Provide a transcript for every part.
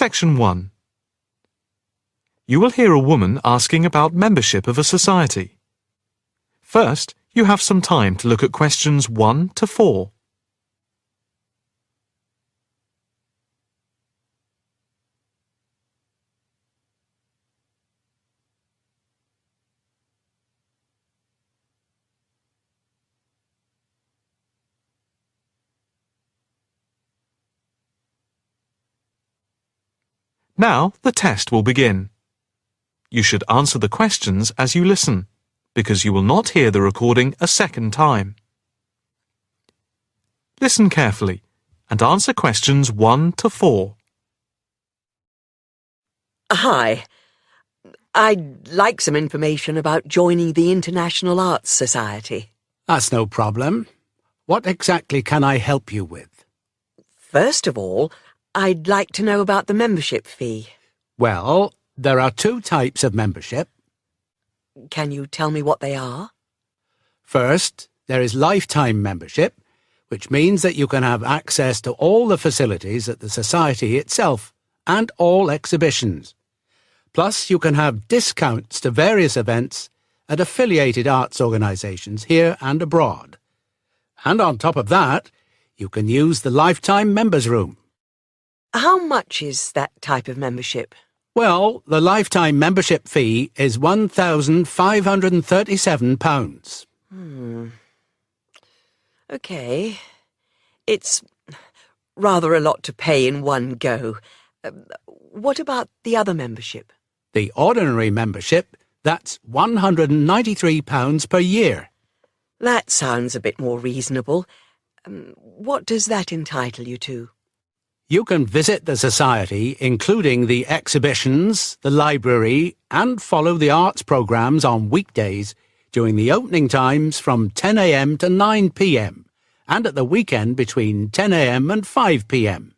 Section 1. You will hear a woman asking about membership of a society. First, you have some time to look at questions 1 to 4. Now the test will begin. You should answer the questions as you listen, because you will not hear the recording a second time. Listen carefully and answer questions 1 to 4. Hi. I'd like some information about joining the International Arts Society. That's no problem. What exactly can I help you with? First of all, I'd like to know about the membership fee. Well, there are 2 types of membership. Can you tell me what they are? First, there is lifetime membership, which means that you can have access to all the facilities at the Society itself and all exhibitions. Plus, you can have discounts to various events at affiliated arts organisations here and abroad. And on top of that, you can use the lifetime members' room. How much is that type of membership? Well, the lifetime membership fee is £1,537. OK. It's rather a lot to pay in one go. What about the other membership? The ordinary membership, that's £193 per year. That sounds a bit more reasonable. What does that entitle you to? You can visit the Society, including the exhibitions, the library, and follow the arts programmes on weekdays during the opening times from 10 a.m. to 9 p.m. and at the weekend between 10 a.m. and 5 p.m.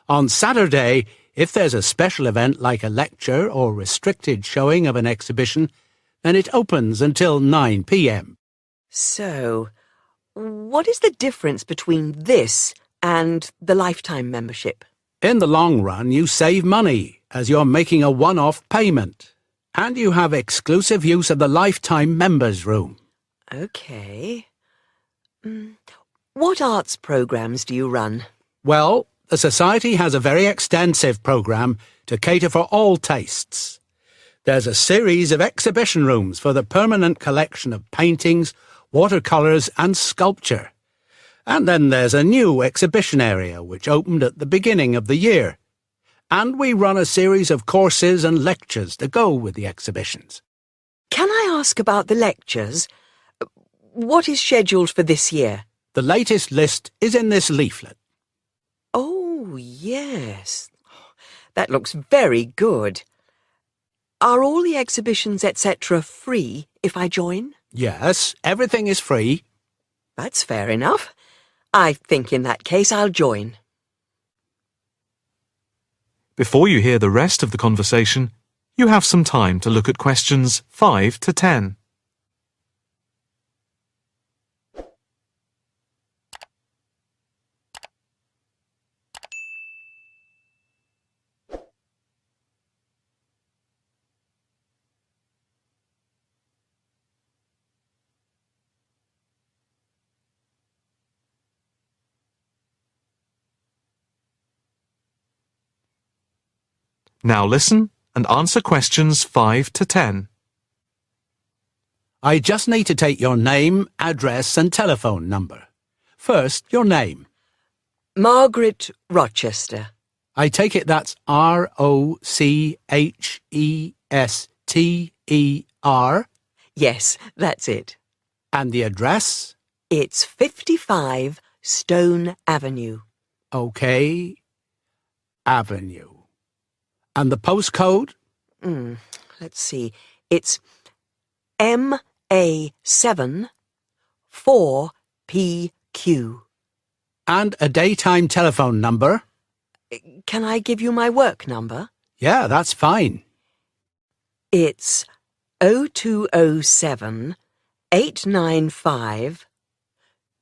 On Saturday, if there's a special event like a lecture or restricted showing of an exhibition, then it opens until 9 p.m. So, what is the difference between this and the lifetime membership? In the long run, you save money as you're making a one-off payment, and you have exclusive use of the lifetime members' room. OK. What arts programmes do you run? Well, the Society has a very extensive programme to cater for all tastes. There's a series of exhibition rooms for the permanent collection of paintings, watercolours and sculpture. And then there's a new exhibition area which opened at the beginning of the year. And we run a series of courses and lectures to go with the exhibitions. Can I ask about the lectures? What is scheduled for this year? The latest list is in this leaflet. Oh, yes. That looks very good. Are all the exhibitions, etc., free if I join? Yes, everything is free. That's fair enough. I think in that case I'll join. Before you hear the rest of the conversation, you have some time to look at questions 5 to 10. Now listen and answer questions 5 to 10. I just need to take your name, address and telephone number. First, your name. Margaret Rochester. I take it that's R-O-C-H-E-S-T-E-R? Yes, that's it. And the address? It's 55 Stone Avenue. OK. Avenue. And the postcode? Let's see. It's MA7 4PQ. And a daytime telephone number? Can I give you my work number? Yeah, that's fine. It's 0207 895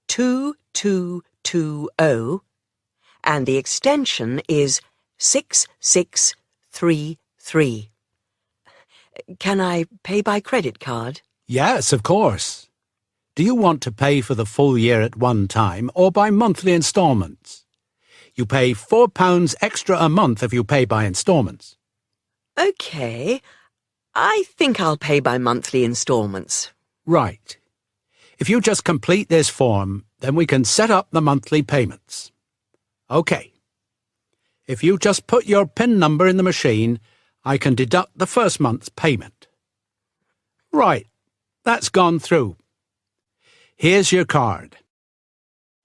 2220 and the extension is 6633. Can I pay by credit card? Yes, of course. Do you want to pay for the full year at one time or by monthly instalments? You pay £4 extra a month if you pay by instalments. OK. I think I'll pay by monthly instalments. Right. If you just complete this form, then we can set up the monthly payments. OK. If you just put your PIN number in the machine, I can deduct the first month's payment. Right. That's gone through. Here's your card.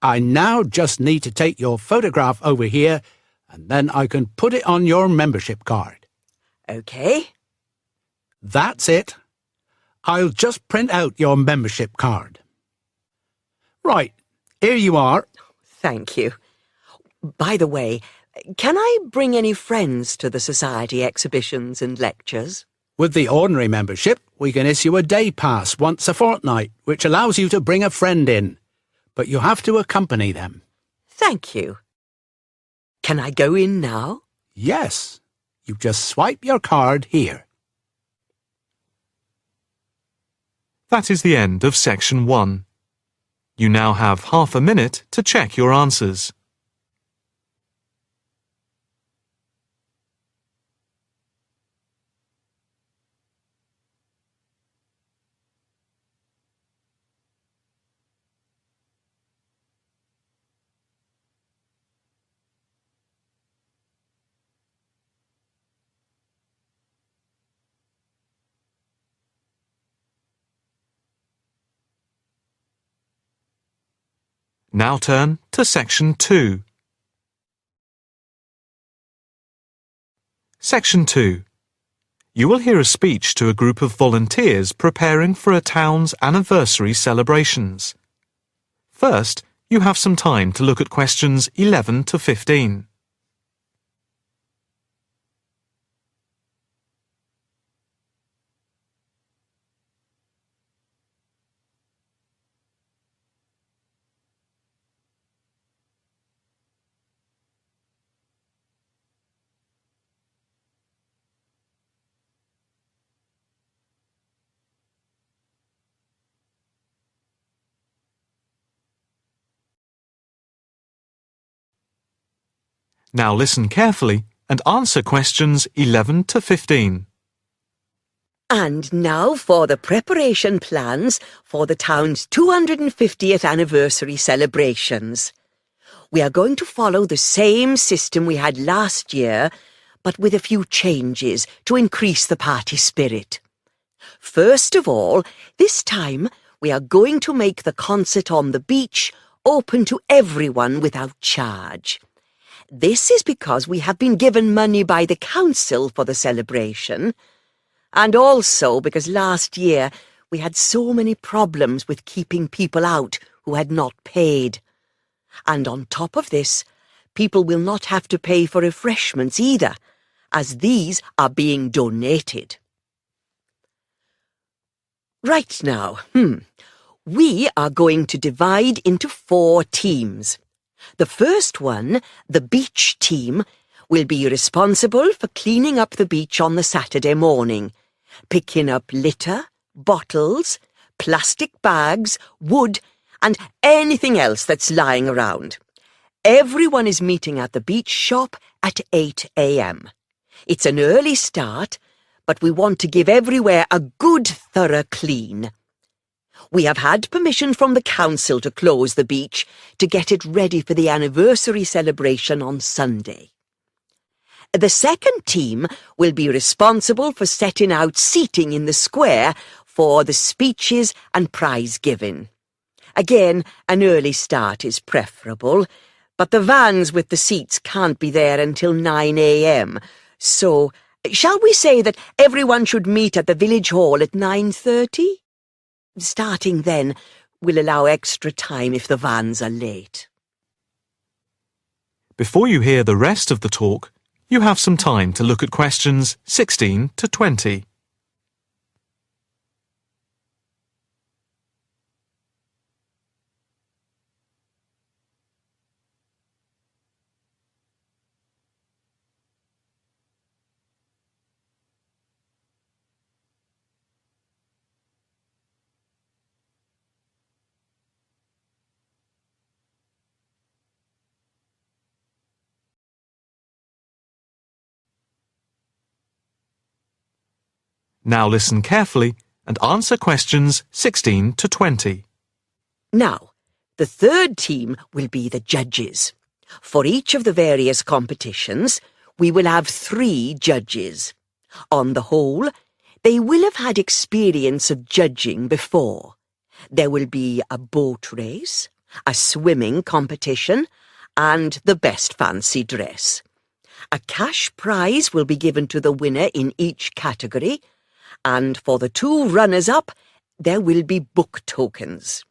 I now just need to take your photograph over here, and then I can put it on your membership card. OK. That's it. I'll just print out your membership card. Right, here you are. Thank you. By the way, can I bring any friends to the Society exhibitions and lectures? With the ordinary membership, we can issue a day pass once a fortnight, which allows you to bring a friend in. But you have to accompany them. Thank you. Can I go in now? Yes. You just swipe your card here. That is the end of section 1. You now have half a minute to check your answers. Now turn to section 2. Section 2. You will hear a speech to a group of volunteers preparing for a town's anniversary celebrations. First, you have some time to look at questions 11 to 15. Now listen carefully and answer questions 11 to 15. And now for the preparation plans for the town's 250th anniversary celebrations. We are going to follow the same system we had last year, but with a few changes to increase the party spirit. First of all, this time we are going to make the concert on the beach open to everyone without charge. This is because we have been given money by the council for the celebration, and also because last year we had so many problems with keeping people out who had not paid. And on top of this, people will not have to pay for refreshments either, as these are being donated. Right now, we are going to divide into 4 teams. The first one, the beach team, will be responsible for cleaning up the beach on the Saturday morning, picking up litter, bottles, plastic bags, wood, and anything else that's lying around. Everyone is meeting at the beach shop at 8 a.m. It's an early start, but we want to give everywhere a good thorough clean. We have had permission from the council to close the beach to get it ready for the anniversary celebration on Sunday. The second team will be responsible for setting out seating in the square for the speeches and prize giving. Again, an early start is preferable, but the vans with the seats can't be there until 9 a.m. So, shall we say that everyone should meet at the village hall at 9:30? Starting then will allow extra time if the vans are late. Before you hear the rest of the talk, you have some time to look at questions 16 to 20. Now listen carefully and answer questions 16 to 20. Now, the third team will be the judges. For each of the various competitions, we will have 3 judges. On the whole, they will have had experience of judging before. There will be a boat race, a swimming competition, and the best fancy dress. A cash prize will be given to the winner in each category, and for the 2 runners-up, there will be book tokens.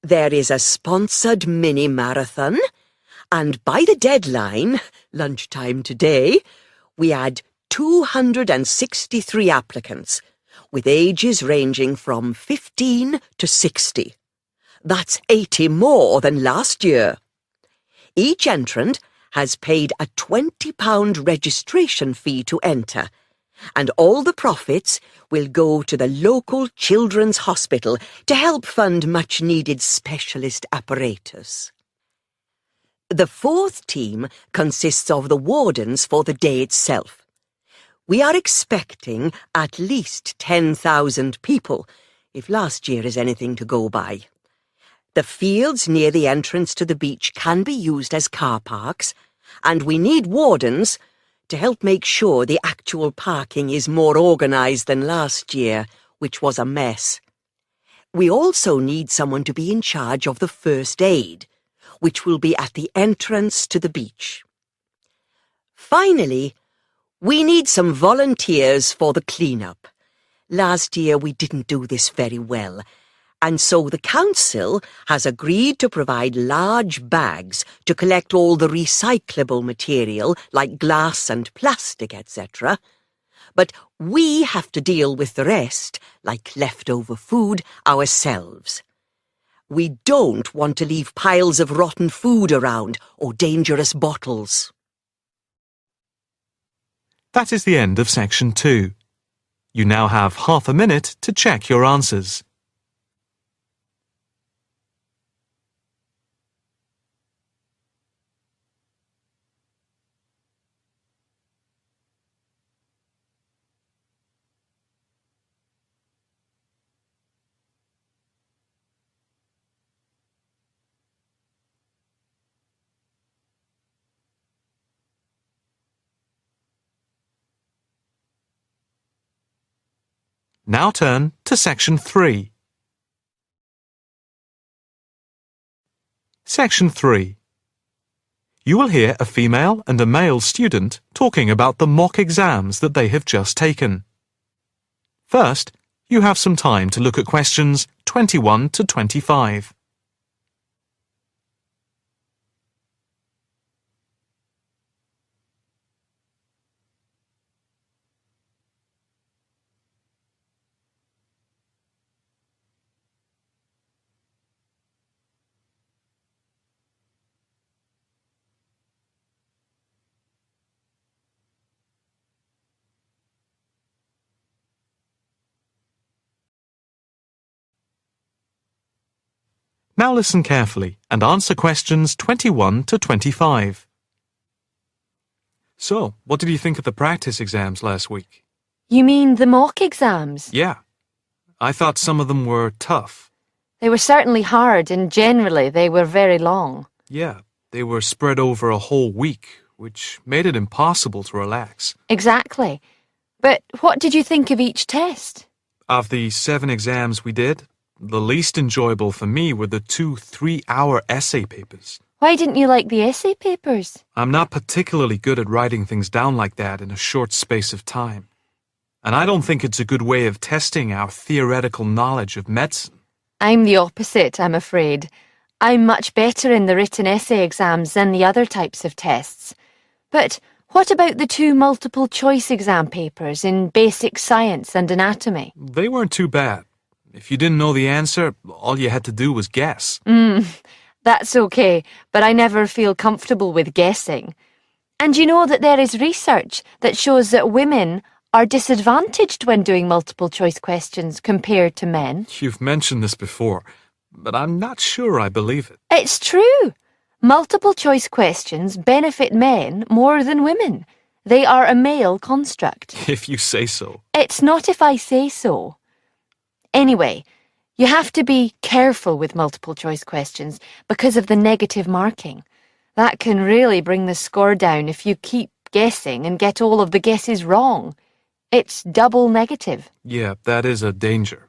There is a sponsored mini-marathon, and by the deadline, lunchtime today, we had 263 applicants, with ages ranging from 15 to 60. That's 80 more than last year. Each entrant has paid a £20 registration fee to enter, and all the profits will go to the local children's hospital to help fund much-needed specialist apparatus. The 4th team consists of the wardens for the day itself. We are expecting at least 10,000 people, if last year is anything to go by. The fields near the entrance to the beach can be used as car parks, and we need wardens to help make sure the actual parking is more organised than last year, which was a mess. We also need someone to be in charge of the first aid, which will be at the entrance to the beach. Finally, we need some volunteers for the clean-up. Last year we didn't do this very well, and so the council has agreed to provide large bags to collect all the recyclable material like glass and plastic, etc. But we have to deal with the rest, like leftover food, ourselves. We don't want to leave piles of rotten food around or dangerous bottles. That is the end of section 2. You now have half a minute to check your answers. Now turn to section 3. Section 3. You will hear a female and a male student talking about the mock exams that they have just taken. First, you have some time to look at questions 21 to 25. Now listen carefully and answer questions 21 to 25. So, what did you think of the practice exams last week? You mean the mock exams? Yeah. I thought some of them were tough. They were certainly hard and generally they were very long. Yeah, they were spread over a whole week, which made it impossible to relax. Exactly. But what did you think of each test? Of the 7 exams we did, the least enjoyable for me were the 2 3-hour essay papers. Why didn't you like the essay papers? I'm not particularly good at writing things down like that in a short space of time. And I don't think it's a good way of testing our theoretical knowledge of medicine. I'm the opposite, I'm afraid. I'm much better in the written essay exams than the other types of tests. But what about the 2 multiple-choice exam papers in basic science and anatomy? They weren't too bad. If you didn't know the answer, all you had to do was guess. That's okay, but I never feel comfortable with guessing. And you know that there is research that shows that women are disadvantaged when doing multiple-choice questions compared to men. You've mentioned this before, but I'm not sure I believe it. It's true. Multiple-choice questions benefit men more than women. They are a male construct. If you say so. It's not if I say so. Anyway, you have to be careful with multiple choice questions because of the negative marking. That can really bring the score down if you keep guessing and get all of the guesses wrong. It's double negative. Yeah, that is a danger.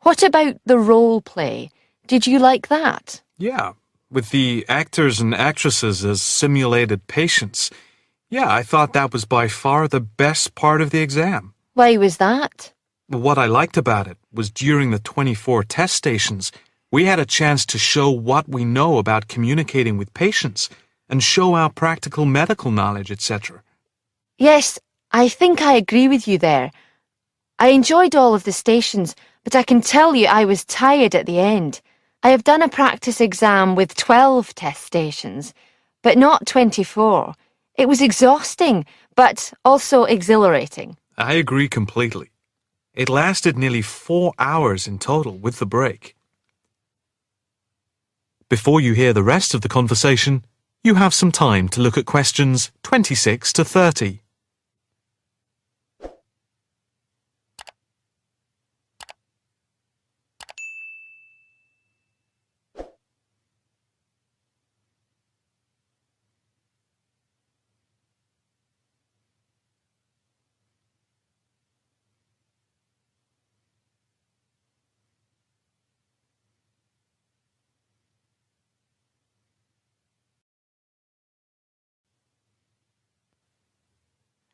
What about the role play? Did you like that? Yeah, with the actors and actresses as simulated patients. Yeah, I thought that was by far the best part of the exam. Why was that? What I liked about it was during the 24 test stations, we had a chance to show what we know about communicating with patients and show our practical medical knowledge, etc. Yes, I think I agree with you there. I enjoyed all of the stations, but I can tell you I was tired at the end. I have done a practice exam with 12 test stations, but not 24. It was exhausting, but also exhilarating. I agree completely. It lasted nearly 4 hours in total with the break. Before you hear the rest of the conversation, you have some time to look at questions 26 to 30.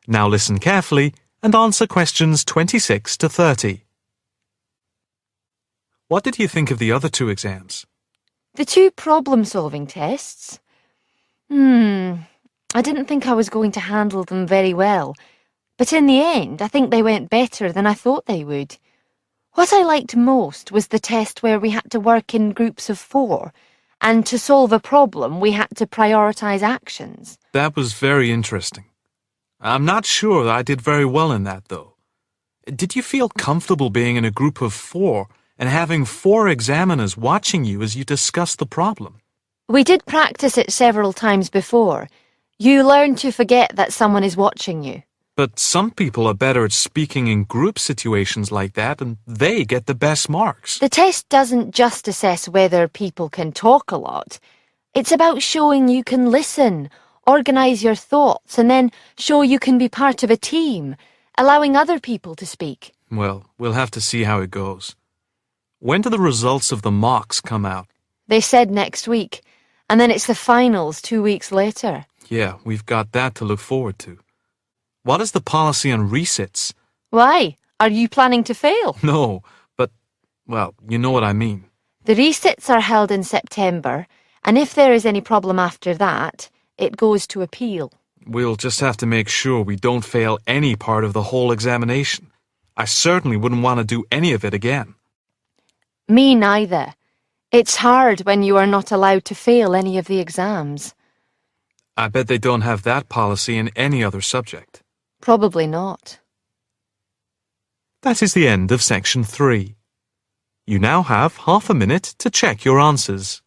Now listen carefully and answer questions 26 to 30. What did you think of the other two exams? The two problem-solving tests? I didn't think I was going to handle them very well, but in the end, I think they went better than I thought they would. What I liked most was the test where we had to work in groups of 4, and to solve a problem, we had to prioritise actions. That was very interesting. I'm not sure that I did very well in that, though. Did you feel comfortable being in a group of 4 and having 4 examiners watching you as you discussed the problem? We did practice it several times before. You learn to forget that someone is watching you. But some people are better at speaking in group situations like that, and they get the best marks. The test doesn't just assess whether people can talk a lot. It's about showing you can listen, organise your thoughts, and then show you can be part of a team, allowing other people to speak. Well, we'll have to see how it goes. When do the results of the mocks come out? They said next week, and then it's the finals 2 weeks later. Yeah, we've got that to look forward to. What is the policy on resits? Why? Are you planning to fail? No, but, well, you know what I mean. The resits are held in September, and if there is any problem after that, it goes to appeal. We'll just have to make sure we don't fail any part of the whole examination. I certainly wouldn't want to do any of it again. Me neither. It's hard when you are not allowed to fail any of the exams. I bet they don't have that policy in any other subject. Probably not. That is the end of section 3. You now have half a minute to check your answers.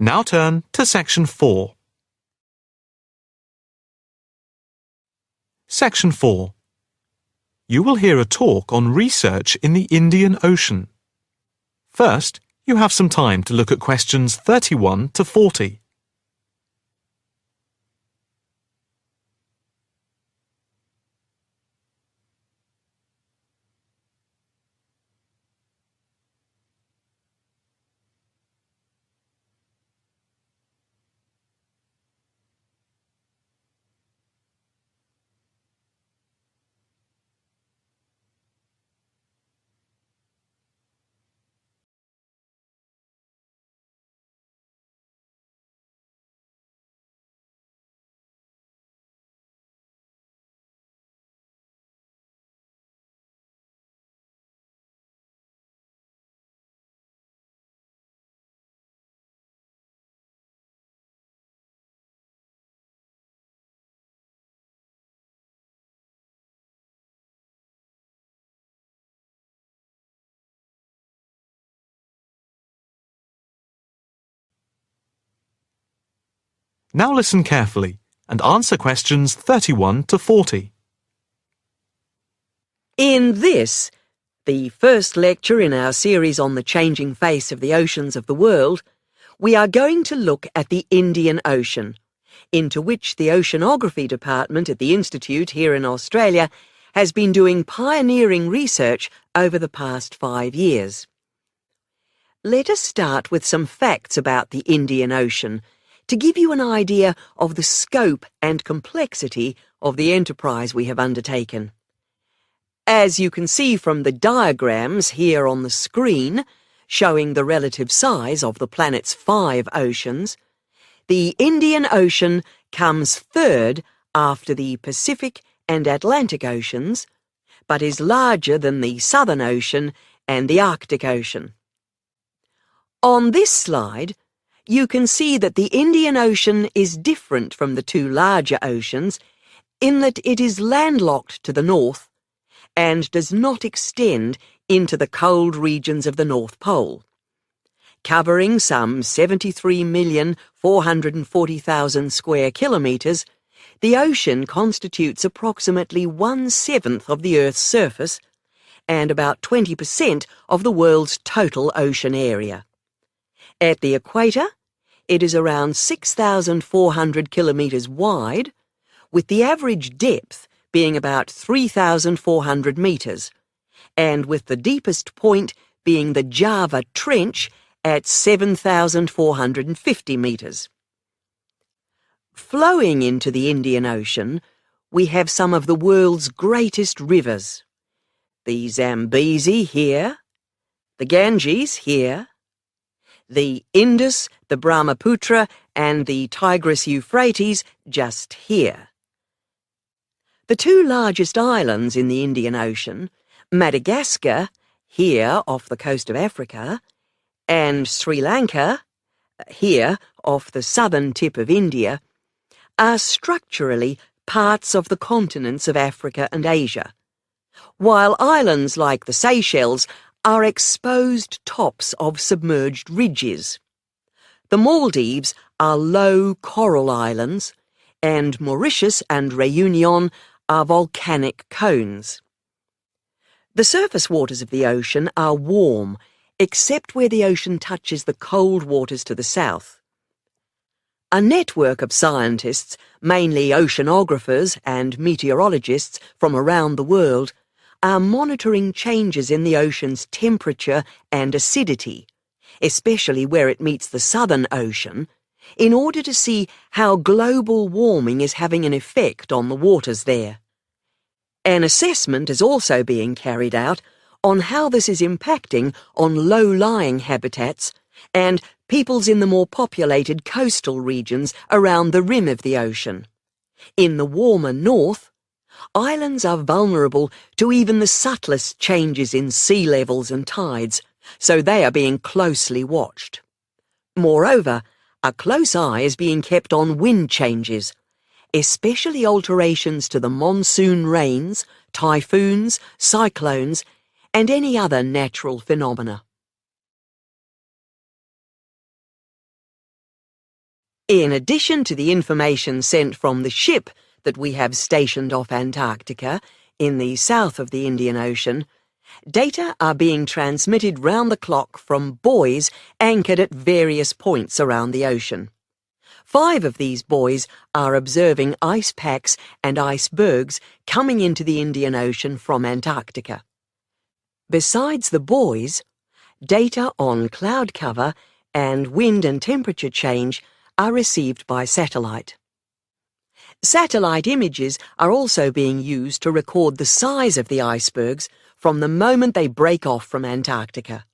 Now turn to section 4. Section 4. You will hear a talk on research in the Indian Ocean. First, you have some time to look at questions 31 to 40. Now listen carefully and answer questions 31 to 40. In this, the first lecture in our series on the changing face of the oceans of the world, we are going to look at the Indian Ocean, into which the Oceanography Department at the Institute here in Australia has been doing pioneering research over the past 5 years. Let us start with some facts about the Indian Ocean to give you an idea of the scope and complexity of the enterprise we have undertaken. As you can see from the diagrams here on the screen, showing the relative size of the planet's 5 oceans, the Indian Ocean comes third after the Pacific and Atlantic Oceans, but is larger than the Southern Ocean and the Arctic Ocean. On this slide, you can see that the Indian Ocean is different from the 2 larger oceans in that it is landlocked to the north and does not extend into the cold regions of the North Pole. Covering some 73,440,000 square kilometres, the ocean constitutes approximately 1/7 of the Earth's surface and about 20% of the world's total ocean area. At the equator, it is around 6,400 kilometres wide, with the average depth being about 3,400 metres, and with the deepest point being the Java Trench at 7,450 metres. Flowing into the Indian Ocean, we have some of the world's greatest rivers. The Zambezi here, the Ganges here, the Indus, the Brahmaputra, and the Tigris-Euphrates just here. The 2 largest islands in the Indian Ocean, Madagascar, here off the coast of Africa, and Sri Lanka, here off the southern tip of India, are structurally parts of the continents of Africa and Asia, while islands like the Seychelles are exposed tops of submerged ridges. The Maldives are low coral islands, and Mauritius and Réunion are volcanic cones. The surface waters of the ocean are warm, except where the ocean touches the cold waters to the south. A network of scientists, mainly oceanographers and meteorologists from around the world, are monitoring changes in the ocean's temperature and acidity, especially where it meets the Southern Ocean, in order to see how global warming is having an effect on the waters there. An assessment is also being carried out on how this is impacting on low-lying habitats and peoples in the more populated coastal regions around the rim of the ocean. In the warmer north, islands are vulnerable to even the subtlest changes in sea levels and tides, so they are being closely watched. Moreover, a close eye is being kept on wind changes, especially alterations to the monsoon rains, typhoons, cyclones, and any other natural phenomena. In addition to the information sent from the ship that we have stationed off Antarctica, in the south of the Indian Ocean, data are being transmitted round the clock from buoys anchored at various points around the ocean. 5 of these buoys are observing ice packs and icebergs coming into the Indian Ocean from Antarctica. Besides the buoys, data on cloud cover and wind and temperature change are received by satellite. Satellite images are also being used to record the size of the icebergs from the moment they break off from Antarctica.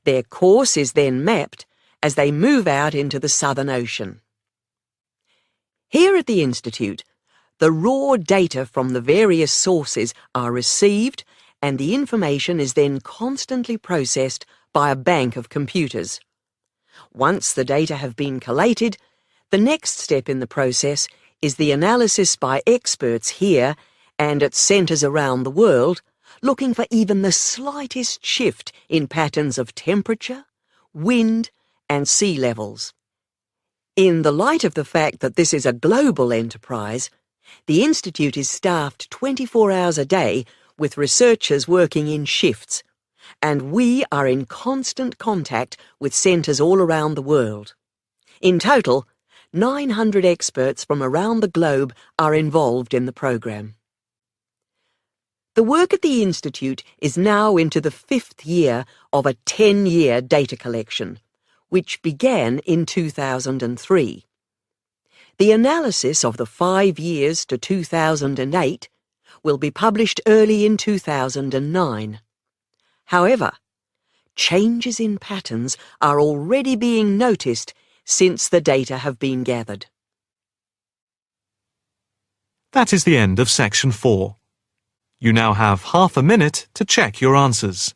Their course is then mapped as they move out into the Southern Ocean. Here at the Institute, the raw data from the various sources are received and the information is then constantly processed by a bank of computers. Once the data have been collated, the next step in the process is the analysis by experts here and at centres around the world, looking for even the slightest shift in patterns of temperature, wind, and sea levels. In the light of the fact that this is a global enterprise, the Institute is staffed 24 hours a day with researchers working in shifts, and we are in constant contact with centres all around the world. In total, 900 experts from around the globe are involved in the programme. The work at the Institute is now into the 5th year of a 10-year data collection, which began in 2003. The analysis of the 5 years to 2008 will be published early in 2009. However, changes in patterns are already being noticed since the data have been gathered. That is the end of section 4. You now have half a minute to check your answers.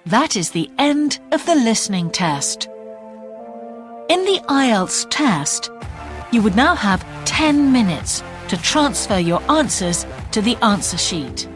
That is the end of the listening test. In the IELTS test, you would now have 10 minutes to transfer your answers to the answer sheet.